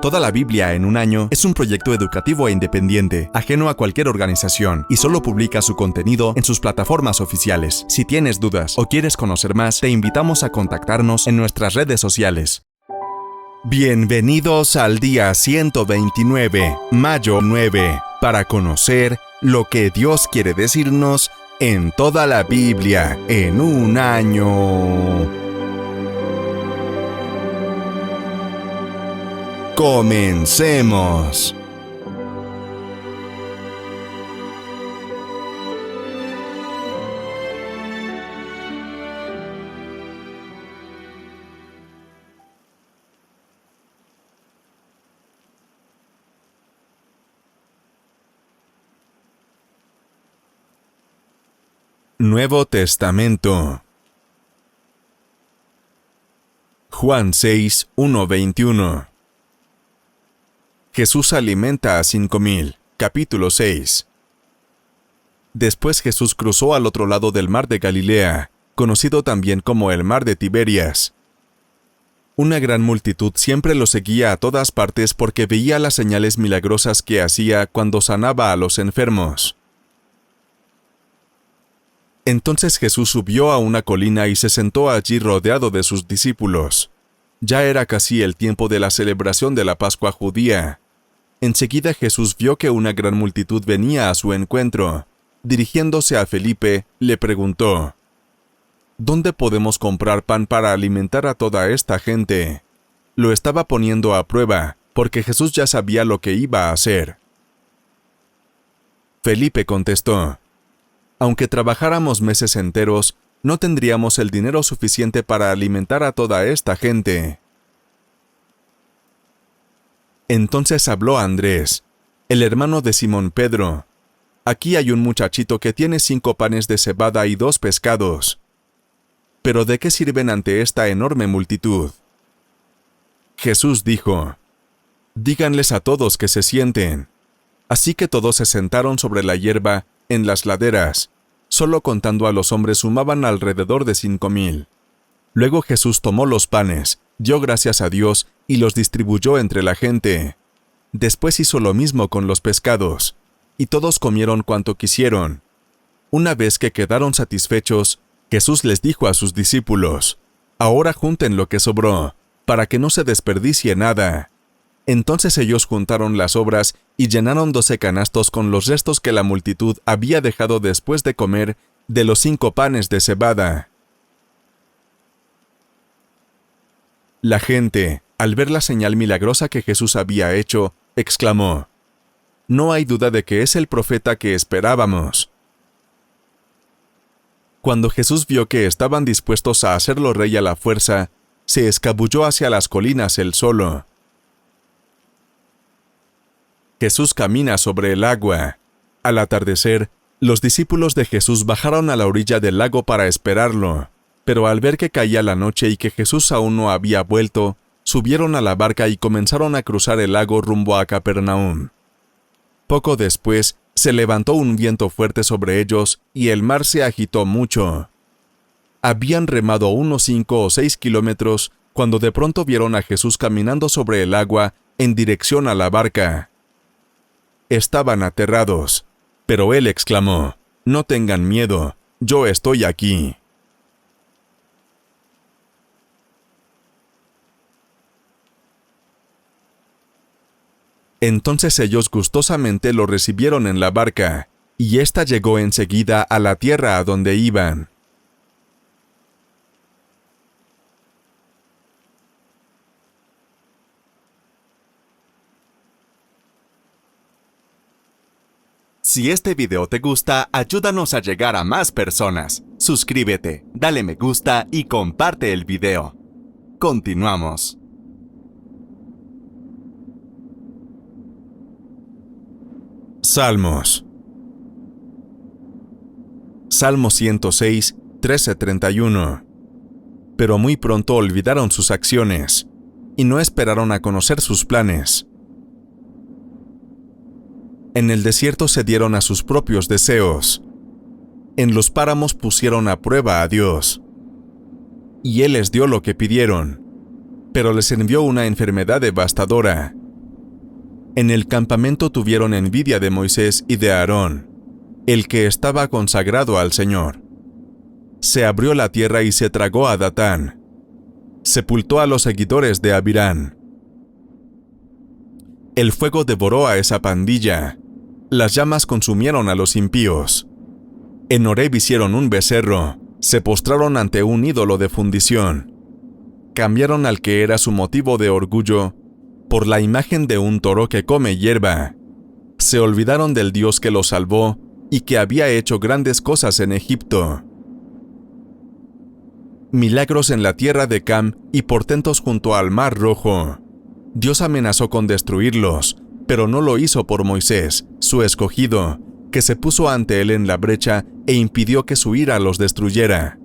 Toda la Biblia en un año es un proyecto educativo e independiente, ajeno a cualquier organización, y solo publica su contenido en sus plataformas oficiales. Si tienes dudas o quieres conocer más, te invitamos a contactarnos en nuestras redes sociales. Bienvenidos al día 129, mayo 9, para conocer lo que Dios quiere decirnos en toda la Biblia en un año. ¡Comencemos! Nuevo Testamento. Juan 6, 1-21. Jesús alimenta a 5,000. Capítulo 6. Después Jesús cruzó al otro lado del mar de Galilea, conocido también como el mar de Tiberias. Una gran multitud siempre lo seguía a todas partes porque veía las señales milagrosas que hacía cuando sanaba a los enfermos. Entonces Jesús subió a una colina y se sentó allí rodeado de sus discípulos. Ya era casi el tiempo de la celebración de la Pascua judía. Enseguida Jesús vio que una gran multitud venía a su encuentro. Dirigiéndose a Felipe, le preguntó: ¿Dónde podemos comprar pan para alimentar a toda esta gente? Lo estaba poniendo a prueba, porque Jesús ya sabía lo que iba a hacer. Felipe contestó: Aunque trabajáramos meses enteros, no tendríamos el dinero suficiente para alimentar a toda esta gente. Entonces habló Andrés, el hermano de Simón Pedro. Aquí hay un muchachito que tiene 5 panes de cebada y 2 pescados. ¿Pero de qué sirven ante esta enorme multitud? Jesús dijo: Díganles a todos que se sienten. Así que todos se sentaron sobre la hierba, en las laderas. Solo contando a los hombres sumaban alrededor de 5,000. Luego Jesús tomó los panes, dio gracias a Dios y los distribuyó entre la gente. Después hizo lo mismo con los pescados, y todos comieron cuanto quisieron. Una vez que quedaron satisfechos, Jesús les dijo a sus discípulos: Ahora junten lo que sobró, para que no se desperdicie nada. Entonces ellos juntaron las sobras y llenaron 12 canastos con los restos que la multitud había dejado después de comer de los 5 panes de cebada. La gente, al ver la señal milagrosa que Jesús había hecho, exclamó: No hay duda de que es el profeta que esperábamos. Cuando Jesús vio que estaban dispuestos a hacerlo rey a la fuerza, se escabulló hacia las colinas él solo. Jesús camina sobre el agua. Al atardecer, los discípulos de Jesús bajaron a la orilla del lago para esperarlo, pero al ver que caía la noche y que Jesús aún no había vuelto, subieron a la barca y comenzaron a cruzar el lago rumbo a Capernaum. Poco después, se levantó un viento fuerte sobre ellos y el mar se agitó mucho. Habían remado unos 5 o 6 kilómetros cuando de pronto vieron a Jesús caminando sobre el agua en dirección a la barca. Estaban aterrados, pero él exclamó: No tengan miedo, yo estoy aquí. Entonces ellos gustosamente lo recibieron en la barca, y ésta llegó enseguida a la tierra a donde iban. Si este video te gusta, ayúdanos a llegar a más personas. Suscríbete, dale me gusta y comparte el video. Continuamos. Salmos. Salmo 106, 13-31. Pero muy pronto olvidaron sus acciones, y no esperaron a conocer sus planes. En el desierto se dieron a sus propios deseos. En los páramos pusieron a prueba a Dios. Y Él les dio lo que pidieron, pero les envió una enfermedad devastadora, En el campamento tuvieron envidia de Moisés y de Aarón, el que estaba consagrado al Señor. Se abrió la tierra y se tragó a Datán. Sepultó a los seguidores de Abirán. El fuego devoró a esa pandilla. Las llamas consumieron a los impíos. En Horeb hicieron un becerro, se postraron ante un ídolo de fundición. Cambiaron al que era su motivo de orgullo por la imagen de un toro que come hierba. Se olvidaron del Dios que los salvó y que había hecho grandes cosas en Egipto. Milagros en la tierra de Cam y portentos junto al Mar Rojo. Dios amenazó con destruirlos, pero no lo hizo por Moisés, su escogido, que se puso ante él en la brecha e impidió que su ira los destruyera.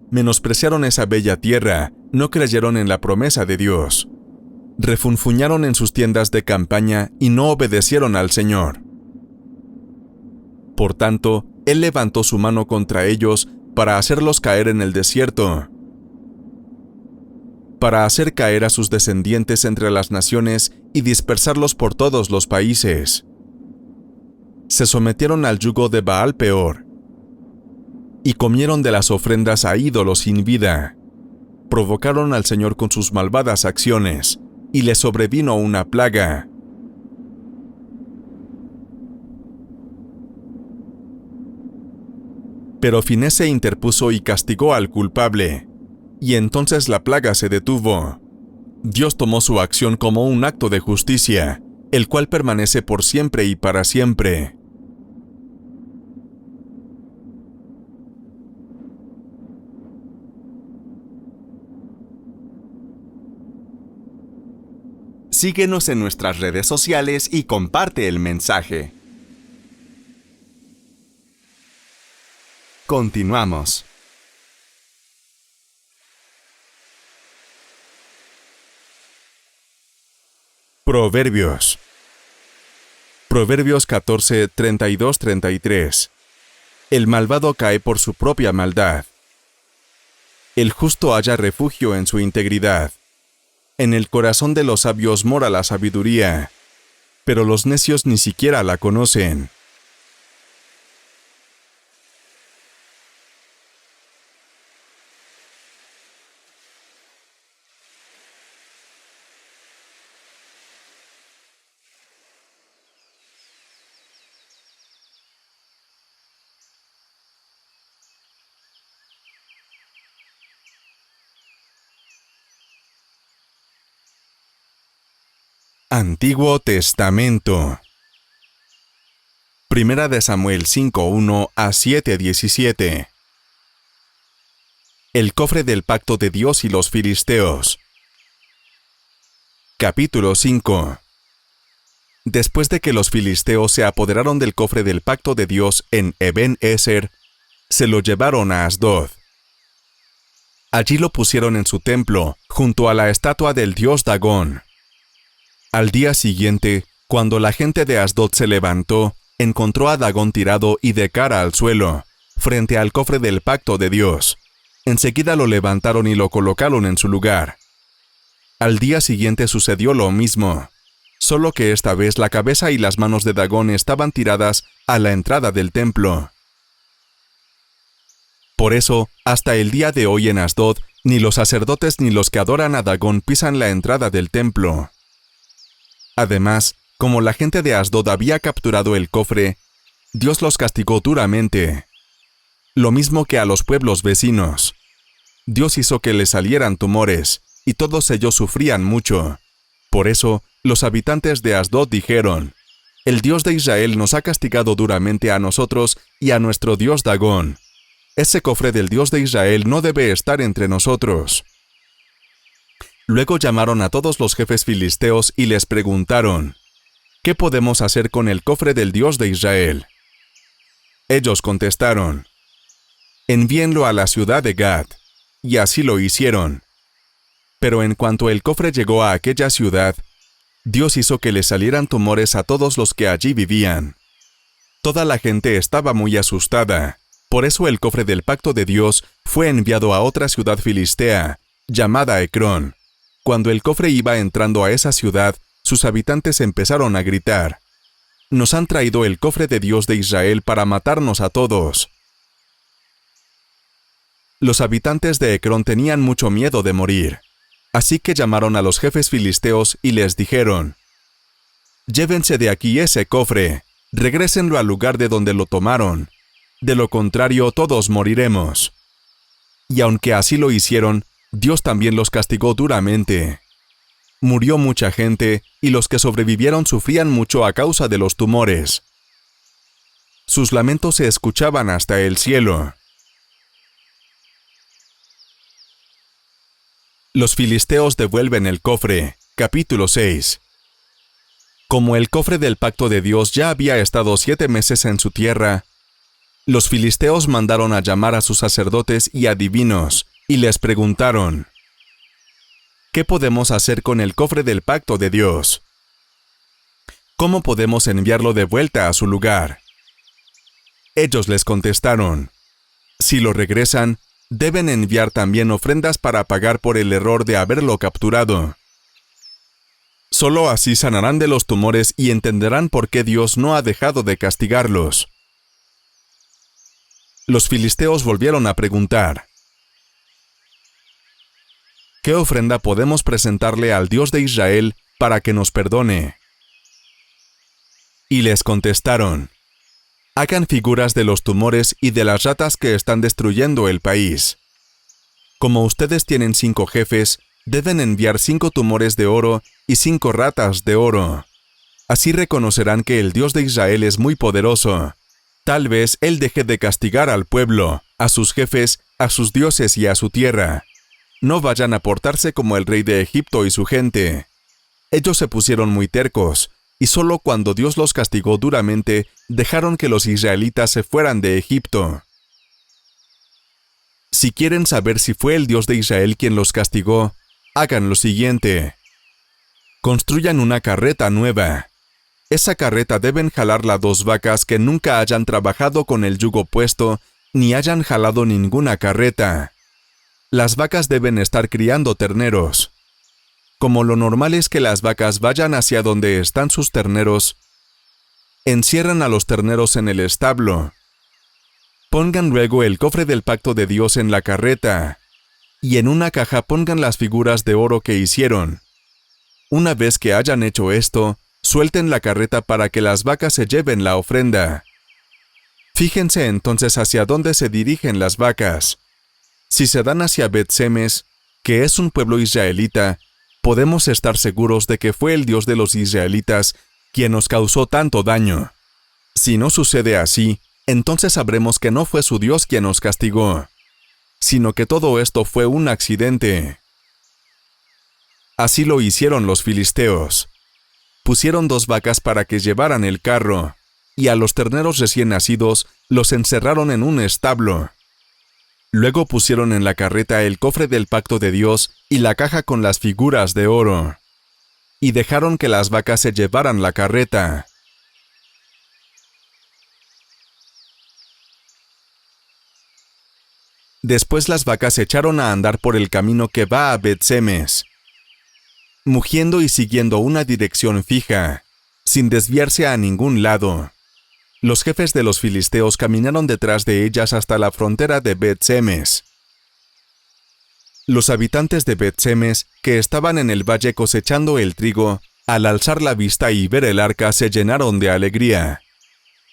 Menospreciaron esa bella tierra, no creyeron en la promesa de Dios. Refunfuñaron en sus tiendas de campaña y no obedecieron al Señor. Por tanto, Él levantó su mano contra ellos para hacerlos caer en el desierto, para hacer caer a sus descendientes entre las naciones y dispersarlos por todos los países. Se sometieron al yugo de Baal Peor, y comieron de las ofrendas a ídolos sin vida. Provocaron al Señor con sus malvadas acciones, y le sobrevino una plaga. Pero Finés se interpuso y castigó al culpable, y entonces la plaga se detuvo. Dios tomó su acción como un acto de justicia, el cual permanece por siempre y para siempre. Síguenos en nuestras redes sociales y comparte el mensaje. Continuamos. Proverbios. Proverbios 14, 32-33. El malvado cae por su propia maldad. El justo halla refugio en su integridad. En el corazón de los sabios mora la sabiduría, pero los necios ni siquiera la conocen. Antiguo Testamento. Primera de Samuel 5:1 a 7:17. El cofre del pacto de Dios y los filisteos. Capítulo 5. Después de que los filisteos se apoderaron del cofre del pacto de Dios en Eben-Ezer, se lo llevaron a Asdod. Allí lo pusieron en su templo, junto a la estatua del dios Dagón. Al día siguiente, cuando la gente de Asdod se levantó, encontró a Dagón tirado y de cara al suelo, frente al cofre del pacto de Dios. Enseguida lo levantaron y lo colocaron en su lugar. Al día siguiente sucedió lo mismo, solo que esta vez la cabeza y las manos de Dagón estaban tiradas a la entrada del templo. Por eso, hasta el día de hoy en Asdod, ni los sacerdotes ni los que adoran a Dagón pisan la entrada del templo. Además, como la gente de Asdod había capturado el cofre, Dios los castigó duramente. Lo mismo que a los pueblos vecinos. Dios hizo que les salieran tumores, y todos ellos sufrían mucho. Por eso, los habitantes de Asdod dijeron: El Dios de Israel nos ha castigado duramente a nosotros y a nuestro Dios Dagón. Ese cofre del Dios de Israel no debe estar entre nosotros. Luego llamaron a todos los jefes filisteos y les preguntaron: ¿Qué podemos hacer con el cofre del Dios de Israel? Ellos contestaron: Envíenlo a la ciudad de Gad. Y así lo hicieron. Pero en cuanto el cofre llegó a aquella ciudad, Dios hizo que le salieran tumores a todos los que allí vivían. Toda la gente estaba muy asustada. Por eso el cofre del pacto de Dios fue enviado a otra ciudad filistea, llamada Ecrón. Cuando el cofre iba entrando a esa ciudad, sus habitantes empezaron a gritar: «Nos han traído el cofre de Dios de Israel para matarnos a todos». Los habitantes de Ecrón tenían mucho miedo de morir, así que llamaron a los jefes filisteos y les dijeron: «Llévense de aquí ese cofre, regrésenlo al lugar de donde lo tomaron, de lo contrario todos moriremos». Y aunque así lo hicieron, Dios también los castigó duramente. Murió mucha gente, y los que sobrevivieron sufrían mucho a causa de los tumores. Sus lamentos se escuchaban hasta el cielo. Los filisteos devuelven el cofre. Capítulo 6. Como el cofre del pacto de Dios ya había estado 7 meses en su tierra, los filisteos mandaron a llamar a sus sacerdotes y adivinos, y les preguntaron: ¿qué podemos hacer con el cofre del pacto de Dios? ¿Cómo podemos enviarlo de vuelta a su lugar? Ellos les contestaron: si lo regresan, deben enviar también ofrendas para pagar por el error de haberlo capturado. Solo así sanarán de los tumores y entenderán por qué Dios no ha dejado de castigarlos. Los filisteos volvieron a preguntar: ¿qué ofrenda podemos presentarle al Dios de Israel para que nos perdone? Y les contestaron: hagan figuras de los tumores y de las ratas que están destruyendo el país. Como ustedes tienen 5 jefes, deben enviar 5 tumores de oro y 5 ratas de oro. Así reconocerán que el Dios de Israel es muy poderoso. Tal vez Él deje de castigar al pueblo, a sus jefes, a sus dioses y a su tierra. No vayan a portarse como el rey de Egipto y su gente. Ellos se pusieron muy tercos, y solo cuando Dios los castigó duramente, dejaron que los israelitas se fueran de Egipto. Si quieren saber si fue el Dios de Israel quien los castigó, hagan lo siguiente: construyan una carreta nueva. Esa carreta deben jalarla 2 vacas que nunca hayan trabajado con el yugo puesto, ni hayan jalado ninguna carreta. Las vacas deben estar criando terneros. Como lo normal es que las vacas vayan hacia donde están sus terneros, encierran a los terneros en el establo. Pongan luego el cofre del pacto de Dios en la carreta, y en una caja pongan las figuras de oro que hicieron. Una vez que hayan hecho esto, suelten la carreta para que las vacas se lleven la ofrenda. Fíjense entonces hacia dónde se dirigen las vacas. Si se dan hacia Bet-Semes, que es un pueblo israelita, podemos estar seguros de que fue el Dios de los israelitas quien nos causó tanto daño. Si no sucede así, entonces sabremos que no fue su Dios quien nos castigó, sino que todo esto fue un accidente. Así lo hicieron los filisteos. Pusieron 2 vacas para que llevaran el carro, y a los terneros recién nacidos los encerraron en un establo. Luego pusieron en la carreta el cofre del pacto de Dios y la caja con las figuras de oro, y dejaron que las vacas se llevaran la carreta. Después las vacas se echaron a andar por el camino que va a Bet-Semes, mugiendo y siguiendo una dirección fija, sin desviarse a ningún lado. Los jefes de los filisteos caminaron detrás de ellas hasta la frontera de Bet-Semes. Los habitantes de Bet-Semes, que estaban en el valle cosechando el trigo, al alzar la vista y ver el arca se llenaron de alegría.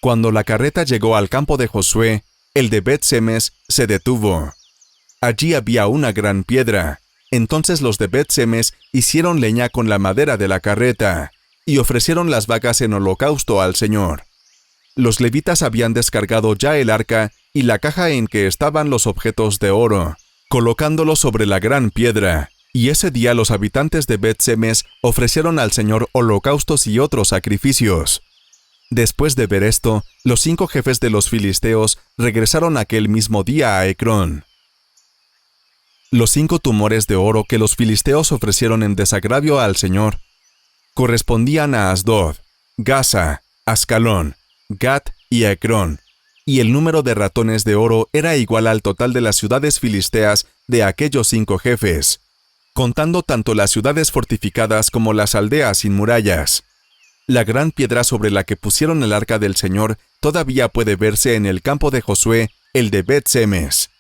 Cuando la carreta llegó al campo de Josué, el de Bet-Semes se detuvo. Allí había una gran piedra. Entonces los de Bet-Semes hicieron leña con la madera de la carreta, y ofrecieron las vacas en holocausto al Señor. Los levitas habían descargado ya el arca y la caja en que estaban los objetos de oro, colocándolos sobre la gran piedra, y ese día los habitantes de Bet-Semes ofrecieron al Señor holocaustos y otros sacrificios. Después de ver esto, los 5 jefes de los filisteos regresaron aquel mismo día a Ecrón. Los 5 tumores de oro que los filisteos ofrecieron en desagravio al Señor correspondían a Asdod, Gaza, Ascalón, Gat y Ecrón, y el número de ratones de oro era igual al total de las ciudades filisteas de aquellos 5 jefes. contando tanto las ciudades fortificadas como las aldeas sin murallas. La gran piedra sobre la que pusieron el arca del Señor todavía puede verse en el campo de Josué, el de Bet-Semes.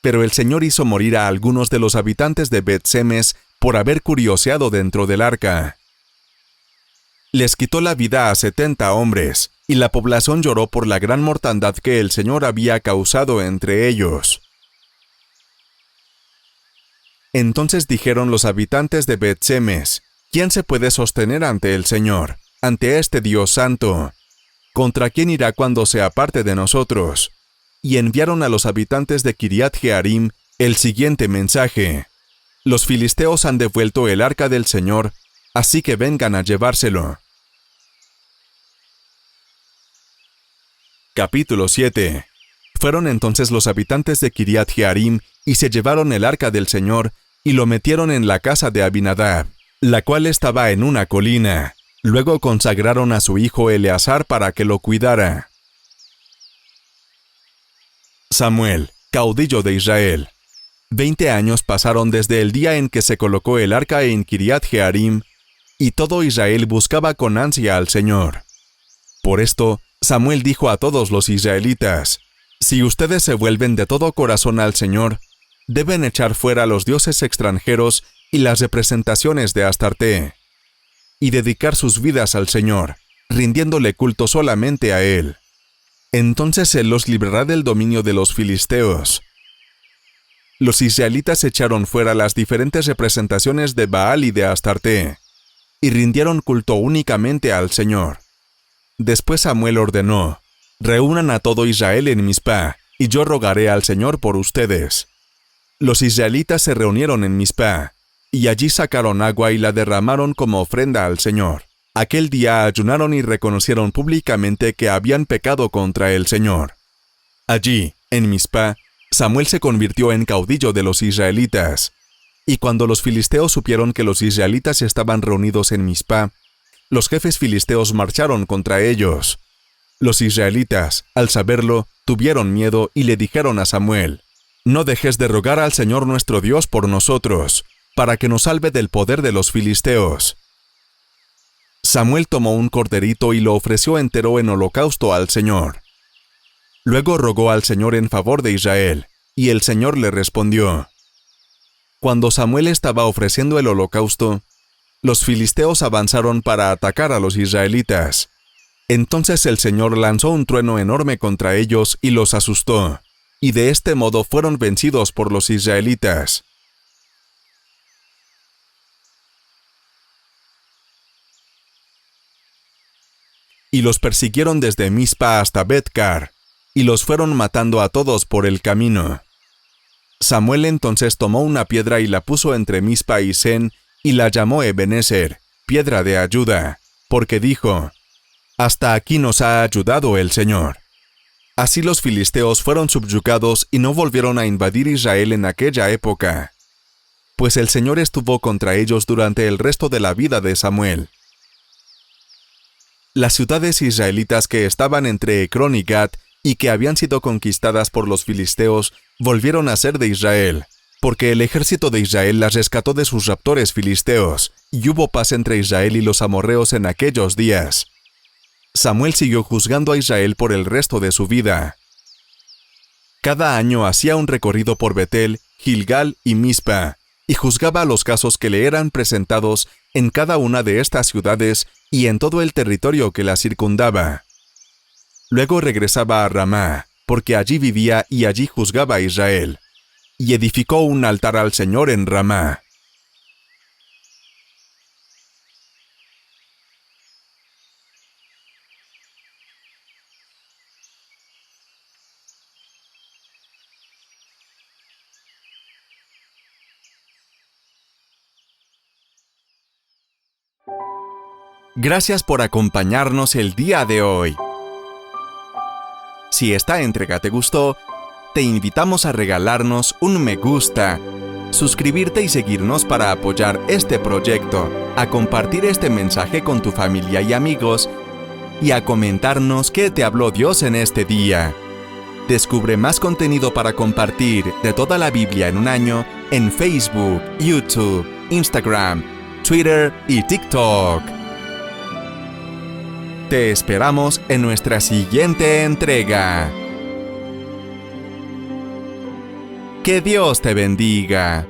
Pero el Señor hizo morir a algunos de los habitantes de Bet-Semes por haber curioseado dentro del arca. Les quitó la vida a 70 hombres, y la población lloró por la gran mortandad que el Señor había causado entre ellos. Entonces dijeron los habitantes de Bet-Semes: ¿Quién se puede sostener ante el Señor, ante este Dios santo? ¿Contra quién irá cuando se aparte de nosotros? Y enviaron a los habitantes de Kiriat Jearim el siguiente mensaje: Los filisteos han devuelto el arca del Señor, así que vengan a llevárselo. Capítulo 7. Fueron entonces los habitantes de Kiriat Jearim y se llevaron el arca del Señor y lo metieron en la casa de Abinadab, la cual estaba en una colina. Luego consagraron a su hijo Eleazar para que lo cuidara. Samuel, caudillo de Israel. 20 años pasaron desde el día en que se colocó el arca en Kiriat Jearim, y todo Israel buscaba con ansia al Señor. Por esto, Samuel dijo a todos los israelitas: Si ustedes se vuelven de todo corazón al Señor, deben echar fuera los dioses extranjeros y las representaciones de Astarté, y dedicar sus vidas al Señor, rindiéndole culto solamente a Él. Entonces Él los librará del dominio de los filisteos. Los israelitas echaron fuera las diferentes representaciones de Baal y de Astarté, y rindieron culto únicamente al Señor. Después Samuel ordenó: Reúnan a todo Israel en Mizpa, y yo rogaré al Señor por ustedes. Los israelitas se reunieron en Mizpa, y allí sacaron agua y la derramaron como ofrenda al Señor. Aquel día ayunaron y reconocieron públicamente que habían pecado contra el Señor. Allí, en Mizpa, Samuel se convirtió en caudillo de los israelitas. Y cuando los filisteos supieron que los israelitas estaban reunidos en Mizpa, los jefes filisteos marcharon contra ellos. Los israelitas, al saberlo, tuvieron miedo y le dijeron a Samuel: No dejes de rogar al Señor nuestro Dios por nosotros, para que nos salve del poder de los filisteos. Samuel tomó un corderito y lo ofreció entero en holocausto al Señor. Luego rogó al Señor en favor de Israel, y el Señor le respondió. Cuando Samuel estaba ofreciendo el holocausto, los filisteos avanzaron para atacar a los israelitas. Entonces el Señor lanzó un trueno enorme contra ellos y los asustó, y de este modo fueron vencidos por los israelitas. Y los persiguieron desde Mizpa hasta Bet-Car, y los fueron matando a todos por el camino. Samuel entonces tomó una piedra y la puso entre Mizpa y Sen, y la llamó Ebenezer, piedra de ayuda, porque dijo: Hasta aquí nos ha ayudado el Señor. Así los filisteos fueron subyugados y no volvieron a invadir Israel en aquella época, pues el Señor estuvo contra ellos durante el resto de la vida de Samuel. Las ciudades israelitas que estaban entre Ecrón y Gat y que habían sido conquistadas por los filisteos volvieron a ser de Israel, porque el ejército de Israel las rescató de sus raptores filisteos, y hubo paz entre Israel y los amorreos en aquellos días. Samuel siguió juzgando a Israel por el resto de su vida. Cada año hacía un recorrido por Betel, Gilgal y Mizpa, y juzgaba los casos que le eran presentados en cada una de estas ciudades y en todo el territorio que la circundaba. Luego regresaba a Ramá, porque allí vivía y allí juzgaba a Israel, y edificó un altar al Señor en Ramá. Gracias por acompañarnos el día de hoy. Si esta entrega te gustó, te invitamos a regalarnos un me gusta, suscribirte y seguirnos para apoyar este proyecto, a compartir este mensaje con tu familia y amigos, y a comentarnos qué te habló Dios en este día. Descubre más contenido para compartir de toda la Biblia en un año en Facebook, YouTube, Instagram, Twitter y TikTok. Te esperamos en nuestra siguiente entrega. Que Dios te bendiga.